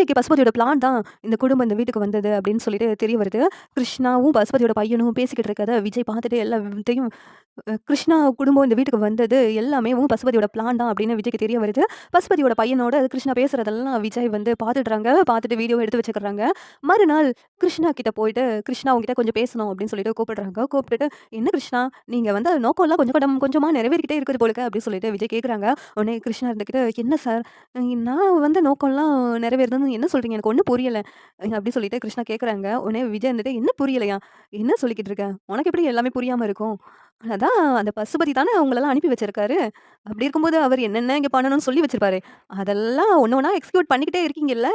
இன்னைக்கு பசுபதியோட பிளான் தான் இந்த குடும்பம் இந்த வீட்டுக்கு வந்தது அப்படின்னு சொல்லிட்டு தெரிய வருது. கிருஷ்ணாவும், பசுபதியோட பையனும் பேசிக்கிட்டு இருக்கத விஜய் பார்த்துட்டு எல்லா வித்தையும் கிருஷ்ணா குடும்பம் இந்த வீட்டுக்கு வந்தது எல்லாமேவும் பசுபதியோட பிளான் தான் அப்படின்னு விஜய்க்கு தெரிய வருது. பசுபதியோட பையனோட கிருஷ்ணா பேசுறதெல்லாம் விஜய் வந்து பார்த்துடுறாங்க. பார்த்துட்டு வீடியோ எடுத்து வச்சுக்கிறாங்க. மறுநாள் கிருஷ்ணா கிட்ட போயிட்டு, "கிருஷ்ணா உன்கிட்ட கொஞ்சம் பேசணும்" அப்படின்னு சொல்லிட்டு கூப்பிடுறாங்க. கூப்பிட்டுட்டு, "என்ன கிருஷ்ணா, நீங்க வந்து நோக்கம்லாம் கொஞ்சமா நிறைவேறிக்கிட்டே இருக்குது போலக்க" அப்படின்னு சொல்லிட்டு விஜய் கேட்குறாங்க. உடனே கிருஷ்ணா இருந்துக்கிட்டு, "என்ன சார், நான் வந்து நோக்கம்லாம் நிறைவேறுதுன்னு என்ன சொல்றீங்க? எனக்கு ஒண்ணும் புரியல" அப்படி சொல்லிட்டு கிருஷ்ணா கேட்குறாங்க. உடனே விஜய் வந்துட்டு, "என்ன புரியலையா? என்ன சொல்லிக்கிட்டு இருக்க? உனக்கு எப்படி எல்லாமே புரியாம இருக்கும்? அதான் அந்த பசுபதி தானே உங்களலாம் அனுப்பி வச்சிருக்காரு. அப்படி இருக்கும்போது அவர் என்னென்ன இங்க பண்ணணும்னு சொல்லி வச்சிருப்பாரு. அதெல்லாம் ஒண்ணு ஒண்ணா எக்ஸிக்யூட் பண்ணிக்கிட்டே இருக்கீங்கல்ல.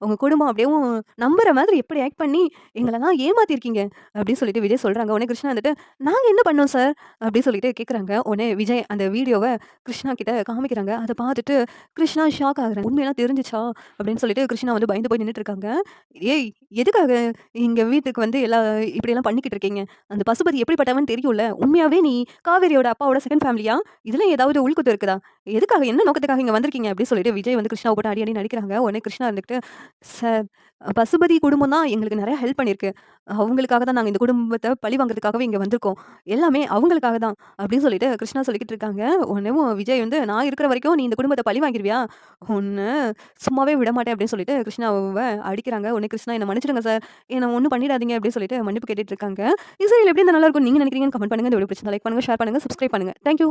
உங்க குடும்பம் அப்படியேவும் நம்புற மாதிரி எப்படி ஆக்ட் பண்ணி எங்களலாம் ஏமாத்தியிருக்கீங்க." அப்படின்னு சொல்லிட்டு விஜய் சொல்றாங்க. உடனே கிருஷ்ணா வந்துட்டு, "நாங்க என்ன பண்ணோம் சார்?" அப்படின்னு சொல்லிட்டு கேட்குறாங்க. உடனே விஜய் அந்த வீடியோவ கிருஷ்ணா கிட்ட காமிக்கிறாங்க. அத பார்த்துட்டு கிருஷ்ணா ஷாக் ஆகுறாங்க. "உண்மையெல்லாம் தெரிஞ்சுச்சா?" அப்படின்னு சொல்லிட்டு கிருஷ்ணா வந்து பயந்து போய் நின்னுட்டு இருக்காங்க. "ஏய், எதுக்காக எங்க வீட்டுக்கு வந்து இப்படியெல்லாம் பண்ணிக்கிட்டு இருக்கீங்க? அந்த பசுபதி எப்படிப்பட்டவன்னு தெரியும்ல. உண்மையாவே நீ காவேரியோட அப்பாவோட செகண்ட் ஃபேமிலியா? இதுல ஏதாவது உள்குத்து இருக்குதா? எதுக்காக என்ன நோக்கத்துக்காக இங்க வந்திருக்கீங்க?" அப்படி சொல்லிட்டு விஜய் வந்து கிருஷ்ணாவ போட்டு அடி அடின்னு அடிக்கிறாங்க. உடனே கிருஷ்ணா இருந்துகிட்டு, "சார், பசுபதி குடும்பம் தான் எங்களுக்கு நெறைய ஹெல்ப் பண்ணியிருக்கு. அவங்களுக்காக தான் நாங்க இந்த குடும்பத்த பழி வாங்குறதுக்காகவே இங்க வந்திருக்கோம். எல்லாமே அவங்களுக்காக தான்." அப்படின்னு சொல்லிட்டு கிருஷ்ணா சொல்லிக்கிட்டு இருக்காங்க. உடனேவும் விஜய் வந்து, "நான் இருக்கிற வரைக்கும் நீ இந்த குடும்பத்த பழி வாங்கிருவியா? உன்ன சும்மாவே விடமாட்டேன்." அப்படின்னு சொல்லிட்டு கிருஷ்ணாவ அடிக்கிறாங்க. உடனே கிருஷ்ணா, "என்ன மன்னிச்சுடுங்க சார். என்ன ஒண்ணும் பண்ணிடாதீங்க." அப்படின்னு சொல்லிட்டு மன்னிப்பு கேட்டுட்டு இருக்காங்க. இந்த சீரியல் எப்படி இருந்தா நல்லா இருக்கும்னு நீங்க நினைக்கிறீங்கன்னு கமெண்ட் பண்ணுங்க. இந்த வீடியோ பிடிச்சிருந்தா லைக் பண்ணுங்க, ஷேர் பண்ணுங்க, சப்ஸ்கிரைப் பண்ணுங்க. Thank you.